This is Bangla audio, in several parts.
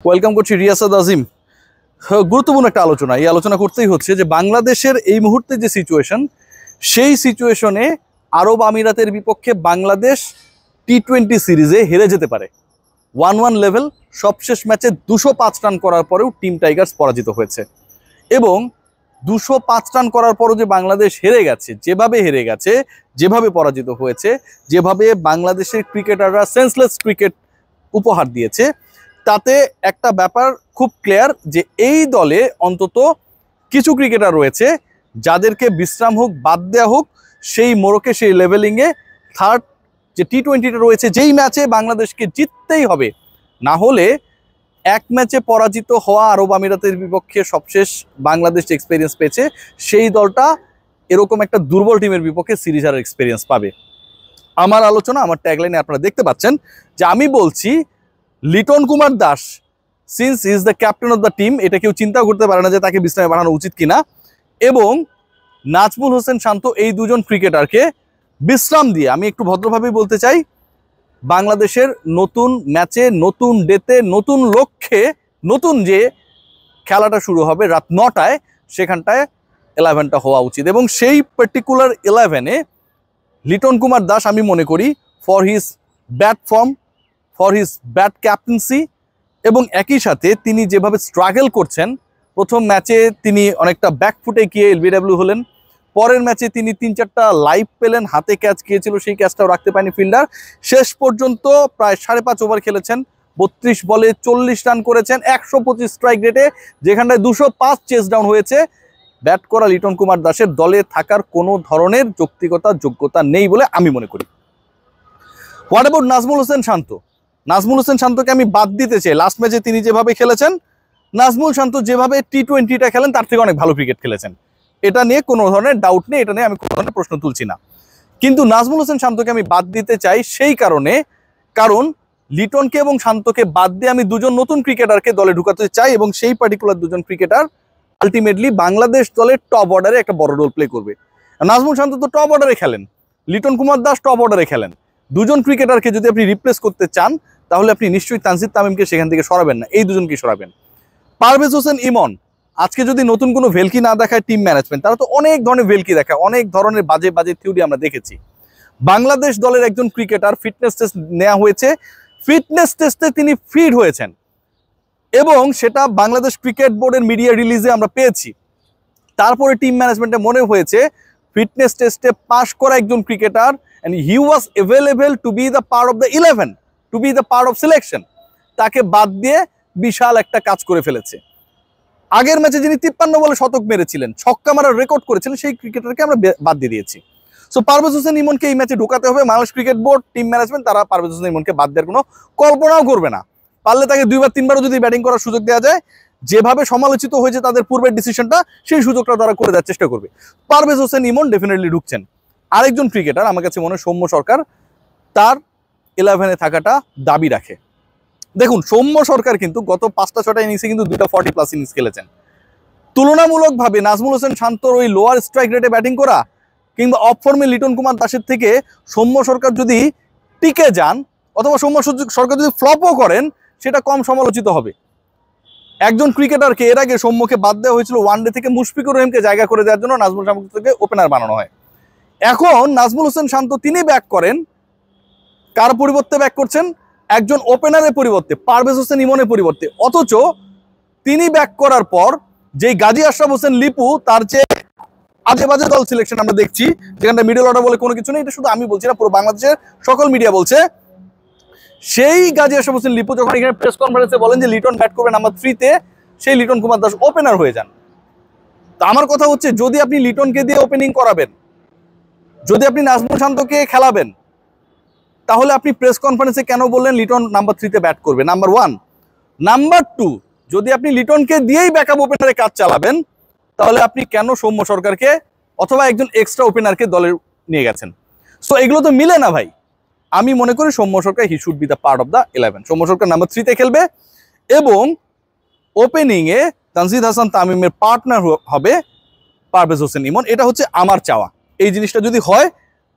ওয়েলকাম করছি রিয়াসাদ আজিম। গুরুত্বপূর্ণ একটা আলোচনা, এই আলোচনা করতেই হচ্ছে যে বাংলাদেশের এই মুহূর্তে যে সিচুয়েশন, সেই সিচুয়েশনে আরব আমিরাতের বিপক্ষে বাংলাদেশ টি-20 সিরিজে হেরে যেতে পারে। 1-1 লেভেল, সবশেষ ম্যাচে 205 রান করার পরেও টিম টাইগার্স পরাজিত হয়েছে। এবং 205 রান করার পরও যে বাংলাদেশ হেরে গেছে, যেভাবে পরাজিত হয়েছে, যেভাবে বাংলাদেশের ক্রিকেটাররা সেন্সলেস ক্রিকেট উপহার দিয়েছে, তাতে একটা ব্যাপার খুব ক্লিয়ার যে এই দলে অন্তত কিছু ক্রিকেটার রয়েছে যাদেরকে বিশ্রাম হোক, বাদ দেওয়া হোক, সেই মোড়কে, সেই লেভেলিংয়ে থার্ড যে টি-20টা রয়েছে, যেই ম্যাচে বাংলাদেশকে জিততেই হবে, না হলে এক ম্যাচে পরাজিত হওয়া আরব আমিরাতের বিপক্ষে সবশেষ বাংলাদেশ এক্সপিরিয়েন্স পেয়েছে, সেই দলটা এরকম একটা দুর্বল টিমের বিপক্ষে সিরিজ হারার এক্সপিরিয়েন্স পাবে। আমার আলোচনা, আমার ট্যাগলাইনে আপনারা দেখতে পাচ্ছেন যে আমি বলছি Liton Kumar Das, since is the captain of the team, এটা কেউ চিন্তা করতে পারে না যে তাকে বিশ্রামে পাঠানো উচিত কিনা, এবং নাজমুল হোসেন শান্ত, এই দুজন ক্রিকেটারকে বিশ্রাম দিয়ে, আমি একটু ভদ্রভাবেই বলতে চাই, বাংলাদেশের নতুন ম্যাচে, নতুন ডেতে, নতুন লক্ষ্যে, নতুন যে খেলাটা শুরু হবে রাত 9টায়, সেখানটায় 11টা হওয়া উচিত। এবং সেই পার্টিকুলার 11-এ লিটন কুমার দাস, আমি মনে করি, for his bat form, for his bat captaincy, এবং একই সাথে তিনি যেভাবে স্ট্রাগল করছেন, প্রথম ম্যাচে তিনি অনেকটা ব্যাকফুটে গিয়ে এলবিডব্লিউ হলেন, পরের ম্যাচে তিনি 3-4টা লাইভ পেলেন, হাতে ক্যাচ গিয়েছিল, সেই ক্যাচটাও রাখতে পারেনি ফিল্ডার, শেষ পর্যন্ত প্রায় 5.5 ওভার খেলেছেন, 32 বলে 40 রান করেছেন, 125 স্ট্রাইক রেটে, যেখানটায় 205 চেস ডাউন হয়েছে। ব্যাট করা লিটন কুমার দাসের দলে থাকার কোনো ধরনের যৌক্তিকতা, যোগ্যতা নেই বলে আমি মনে করি। হোয়াট অ্যাবাউট নাজমুল হোসেন শান্ত? নাজমুল হোসেন শান্তকে আমি বাদ দিতে চাই। লাস্ট ম্যাচে তিনি যেভাবে খেলেছেন, নাজমুল শান্ত যেভাবে টি-20টা খেলেন তার থেকে অনেক ভালো ক্রিকেট খেলেছেন, এটা নিয়ে কোনো ধরনের ডাউট নেই, এটা নিয়ে আমি কোনো ধরনের প্রশ্ন তুলছি না। কিন্তু নাজমুল হোসেন শান্তকে আমি বাদ দিতে চাই সেই কারণ লিটনকে এবং শান্তকে বাদ দিয়ে আমি দুজন নতুন ক্রিকেটারকে দলে ঢুকাতে চাই, এবং সেই পার্টিকুলার দুজন ক্রিকেটার আলটিমেটলি বাংলাদেশ দলের টপ অর্ডারে একটা বড় রোল প্লে করবে। নাজমুল শান্ত তো টপ অর্ডারে খেলেন, লিটন কুমার দাস টপ অর্ডারে খেলেন। দুজন ক্রিকেটারকে যদি আপনি রিপ্লেস করতে চান, তাহলে আপনি নিশ্চয়ই তানজিদ তামিমকে সেখান থেকে সরাবেন না, এই দুজনকে সরাবেন। পারভেজ হোসেন ইমন, আজকে যদি নতুন কোনো ভেলকি না দেখায় টিম ম্যানেজমেন্ট, তারা তো অনেক ধরনের ভেলকি দেখায়, অনেক ধরনের বাজে বাজে থিওরি আমরা দেখেছি। বাংলাদেশ দলের একজন ক্রিকেটার ফিটনেস টেস্ট নেওয়া হয়েছে, ফিটনেস টেস্টে তিনি ফিট হয়েছেন, এবং সেটা বাংলাদেশ ক্রিকেট বোর্ডের মিডিয়া রিলিজে আমরা পেয়েছি। তারপরে টিম ম্যানেজমেন্টে মনে হয়েছে ফিটনেস টেস্টে পাশ করা একজন cricketer, and he was available to be the part of the 11, to be the part of selection, তাকে বাদ দিয়ে বিশাল একটা কাজ করে ফেলেছে। আগের ম্যাচে যিনি 53 বলে শতক মেরেছিলেন, ছক্কা মারার রেকর্ড করেছিলেন, সেই ক্রিকেটারকে আমরা বাদ দিয়ে দিয়েছি। সো পারভেজ হোসেন ইমনকে এই ম্যাচে ঢোকাতে হবে। Bangladesh cricket board, team management, তারা পারভেজ হোসেন ইমনকে বাদ দেওয়ার কোনো কল্পনাও করবে না। পারলে তাকে 2-3বারও যদি ব্যাটিং করার সুযোগ দেওয়া যায়, যেভাবে সমালোচিত হয়েছে তাদের পূর্বের ডিসিশনটা, সেই সুযোগটা তারা করে দেওয়ার চেষ্টা করবে। পারভেজ হোসেন ইমন ডেফিনেটলি ঢুকছেন। আরেকজন ক্রিকেটার আমার কাছে মনে হয় সৌম্য সরকার, তার 11-এ থাকাটা দাবি রাখে। দেখুন, সৌম্য সরকার কিন্তু গত 5টা-6টা ইনিংসে কিন্তু 2টা 40+ ইনিংস খেলেছেন। তুলনামূলকভাবে নাজমুল হোসেন শান্তর ওই লোয়ার স্ট্রাইক রেটে ব্যাটিং করা, কিংবা অফ ফর্মে লিটন কুমার দাসের থেকে সৌম্য সরকার যদি টিকে যান, অথবা সৌম্য সরকার যদি ফ্লপও করেন, সেটা কম সমালোচিত হবে। একজন ক্রিকেটারকে এর আগে সৌম্যকে বাদ দেওয়া হয়েছিল ওয়ানডে থেকে মুশফিকুর রহিমকে জায়গা করে দেওয়ার জন্য, নাজমুল শান্তকে ওপেনার বানানো হয়। এখন নাজমুল হোসেন শান্ত তিনি ব্যাক করেন, কার পরিবর্তে ব্যাক করছেন? একজন ওপেনারের পরিবর্তে, পারভেজ হোসেন ইমনের পরিবর্তে। অথচ তিনি ব্যাক করার পর যেই গাজী আশরাফ হোসেন লিপু, তার যে আজে বাজে দল সিলেকশন আমরা দেখছি, যেখানটা মিডল অর্ডার বলে কোনো কিছু নেই, এটা শুধু আমি বলছি না, পুরো বাংলাদেশের সকল মিডিয়া বলছে, সেই গাজী আশরাফ হোসেন লিপু যখন এখানে প্রেস কনফারেন্সে বলেন যে লিটন ব্যাট করবে নাম্বার 3-তে, সেই লিটন কুমার দাস ওপেনার হয়ে যান। তো আমার কথা হচ্ছে, যদি আপনি লিটনকে দিয়ে ওপেনিং করাবেন, যদি আপনি নাজমুল শান্তকে খেলাবেন, তাহলে আপনি প্রেস কনফারেন্সে কেন বললেন লিটন নাম্বার 3-তে ব্যাট করবে? নাম্বার 1। নাম্বার 2, যদি আপনি লিটনকে দিয়েই ব্যাকআপ ওপেনারে কাজ চালাবেন, তাহলে আপনি কেন সৌম্য সরকারকে অথবা একজন এক্সট্রা ওপেনারকে দলে নিয়ে গেছেন? সো এগুলো তো মিলে না ভাই। আমি মনে করি Soumya Sarkar, he should be the part of the 11। Soumya Sarkar number 3-তে খেলবে, এবং ওপেনিংয়ে তানজিদ হাসান তামিমের পার্টনার হবে পারভেজ হোসেন ইমন। এটা হচ্ছে আমার চাওয়া। এই জিনিসটা যদি হয়,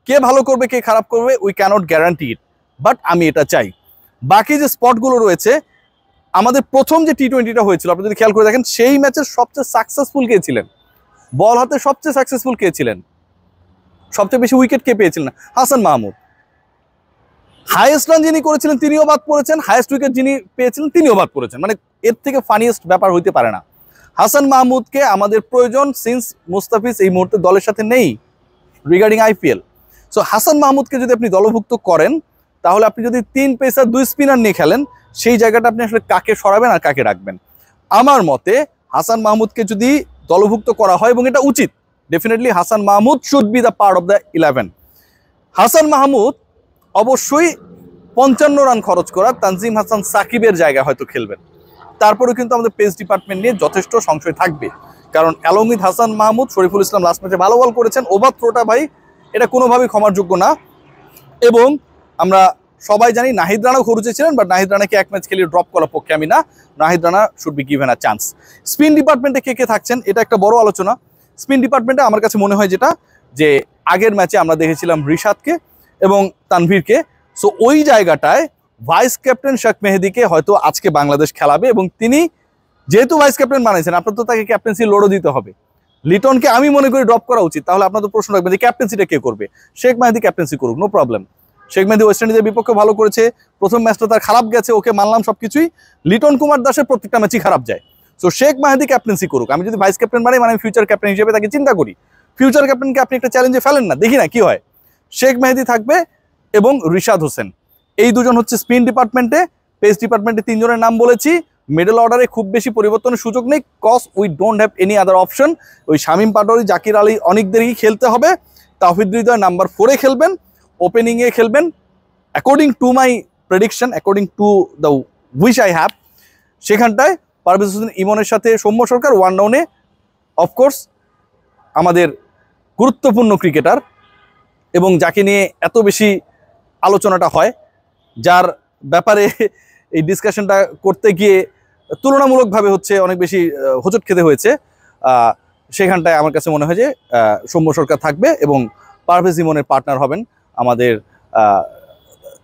কে ভালো করবে কে খারাপ করবে we cannot guarantee it, but আমি এটা চাই। বাকি যে স্পটগুলো রয়েছে, আমাদের প্রথম যে টি-20টা হয়েছিল আপনি যদি খেয়াল করে দেখেন, সেই ম্যাচের সবচেয়ে সাকসেসফুল কে ছিলেন, বল হাতে সবচেয়ে সাকসেসফুল কে ছিলেন, সবচেয়ে বেশি উইকেট কে পেয়েছিলেন? হাসান মাহমুদ। হাইয়েস্ট রান যিনি করেছিলেন তিনিও বাদ পড়েছেন, হাইয়েস্ট উইকেট যিনি পেয়েছিলেন তিনিও বাদ পড়েছেন। মানে এর থেকে ফানিয়েস্ট ব্যাপার হইতে পারে না। হাসান মাহমুদকে আমাদের প্রয়োজন, সিন্স মুস্তাফিজ এই মুহূর্তে দলের সাথে নেই রিগার্ডিং আইপিএল। সো হাসান মাহমুদকে যদি আপনি দলভুক্ত করেন, তাহলে আপনি যদি 3 পেসার 2 স্পিনার নিয়ে খেলেন, সেই জায়গাটা আপনি আসলে কাকে সরাবেন আর কাকে রাখবেন? আমার মতে হাসান মাহমুদকে যদি দলভুক্ত করা হয়, এবং এটা উচিত, definitely Hasan Mahmud should be the part of the 11। Hasan Mahmud অবশ্যই 55 রান খরচ করা তানজিম হাসান সাকিবের জায়গায় হয়তো খেলবেন। তারপরেও কিন্তু আমাদের পেস ডিপার্টমেন্ট নিয়ে যথেষ্ট সংশয় থাকবে, কারণ along with Hasan Mahmud, Shoriful Islam last ম্যাচে ভালো বল করেছেন, ওভার থ্রোটা ভাই এটা কোনোভাবেই ক্ষমার যোগ্য না। এবং আমরা সবাই জানি নাহিদ রানাও খরুচে ছিলেন, বাট নাহিদ রানাকে এক ম্যাচ খেলিয়ে ড্রপ করার পক্ষে আমি না। Nahid Rana should be given a chance. Spin ডিপার্টমেন্টে কে কে থাকছেন এটা একটা বড় আলোচনা। স্পিন ডিপার্টমেন্টে আমার কাছে মনে হয় যেটা, যে আগের ম্যাচে আমরা দেখেছিলাম রিশাদকে এবং তানভীরকে। সো ওই জায়গাটায় ভাইস ক্যাপ্টেন শেখ মেহেদীকে হয়তো আজকে বাংলাদেশ খেলাবে, এবং তিনি যেহেতু ভাইস ক্যাপ্টেন বানাইছেন, আপনার তো তাকে ক্যাপ্টেন্সি লোডও দিতে হবে। লিটনকে আমি মনে করি ড্রপ করা উচিত। তাহলে আপনার তো প্রশ্ন রাখবেন যে ক্যাপ্টেন্সিটা কে করবে? শেখ মেহেদী ক্যাপ্টেন্সি করুক, নো প্রবলেম। শেখ মেহেদী ওয়েস্ট ইন্ডিজের বিপক্ষে ভালো করেছে, প্রথম ম্যাচটা তার খারাপ গেছে, ওকে মানলাম সবকিছুই। লিটন কুমার দাসের প্রত্যেকটা ম্যাচই খারাপ যায়। সো শেখ মেহেদী ক্যাপ্টেন্সি করুক। আমি যদি ভাইস ক্যাপ্টেন বানাই, মানে আমি ফিউচার ক্যাপ্টেন হিসেবে তাকে চিন্তা করি। ফিউচার ক্যাপ্টেনকে আপনি একটা চ্যালেঞ্জে ফেলেন না, দেখি না কি হয়। শেখ মেহেদী থাকবে এবং রিশাদ হোসেন, এই দুজন হচ্ছে স্পিন ডিপার্টমেন্টে। পেস ডিপার্টমেন্টে 3 জনের নাম বলেছি। মিডল অর্ডারে খুব বেশি পরিবর্তনের সুযোগ নেই, cause we don't have any other option. ওই শামীম পাটোয়ারি, জাকির আলী অনেকদেরই খেলতে হবে। তাওহিদ হৃদয় নাম্বার 4-এ খেলবেন, ওপেনিংয়ে খেলবেন according to my prediction, according to the wish I have. সেখানটায় পারভেজ হোসেন ইমনের সাথে সৌম্য সরকার, 1 ডাউনে অফকোর্স আমাদের গুরুত্বপূর্ণ ক্রিকেটার, এবং যাকে নিয়ে এত বেশি আলোচনাটা হয়, যার ব্যাপারে এই ডিসকাশনটা করতে গিয়ে তুলনামূলকভাবে হচ্ছে অনেক বেশি হোঁচট খেতে হয়েছে, সেখানটায় আমার কাছে মনে হয় যে সৌম্য সরকার থাকবে এবং পারভেজ ইমনের পার্টনার হবেন আমাদের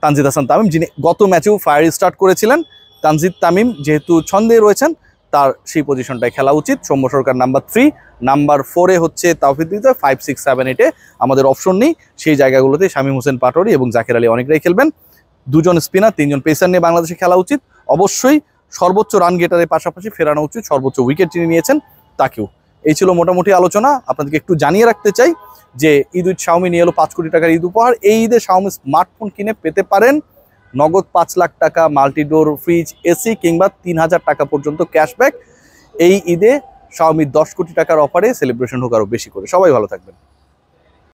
তানজিদ হাসান তামিম, যিনি গত ম্যাচেও ফায়ার স্টার্ট করেছিলেন। তানজিদ তামিম যেহেতু ছন্দে রয়েছেন, তার সেই পজিশনটায় খেলা উচিত। সৌম্য সরকার নাম্বার 3, নাম্বার 4-এ হচ্ছে তাওহিদ হৃদয়, 5, 6, 7, 8-এ আমাদের অপশন নেই। সেই জায়গাগুলোতে শামীম হোসেন পাটোয়ারি এবং জাকির আলী অনেকটাই খেলবেন। 2 জন স্পিনার, 3 জন পেসার নিয়ে বাংলাদেশে খেলা উচিত। অবশ্যই সর্বোচ্চ রান গেটারের পাশাপাশি ফেরানো উচিত সর্বোচ্চ উইকেট যিনি নিয়েছেন তাকেও। এই ছিল মোটামুটি আলোচনা। আপনাদেরকে একটু জানিয়ে রাখতে চাই যে ঈদ উইথ শাওমি নিয়ে এলো 5 কোটি টাকার ঈদ উপহার। এই ঈদে শাওমি স্মার্টফোন কিনে পেতে পারেন নগদ 5 লাখ টাকা, মাল্টিডোর ফ্রিজ, এসি কিংবা 3000 টাকা পর্যন্ত ক্যাশব্যাক। এই ঈদে শাওমি 10 কোটি টাকার অফারে সেলিব্রেশন হোক আরও বেশি করে। সবাই ভালো থাকবেন।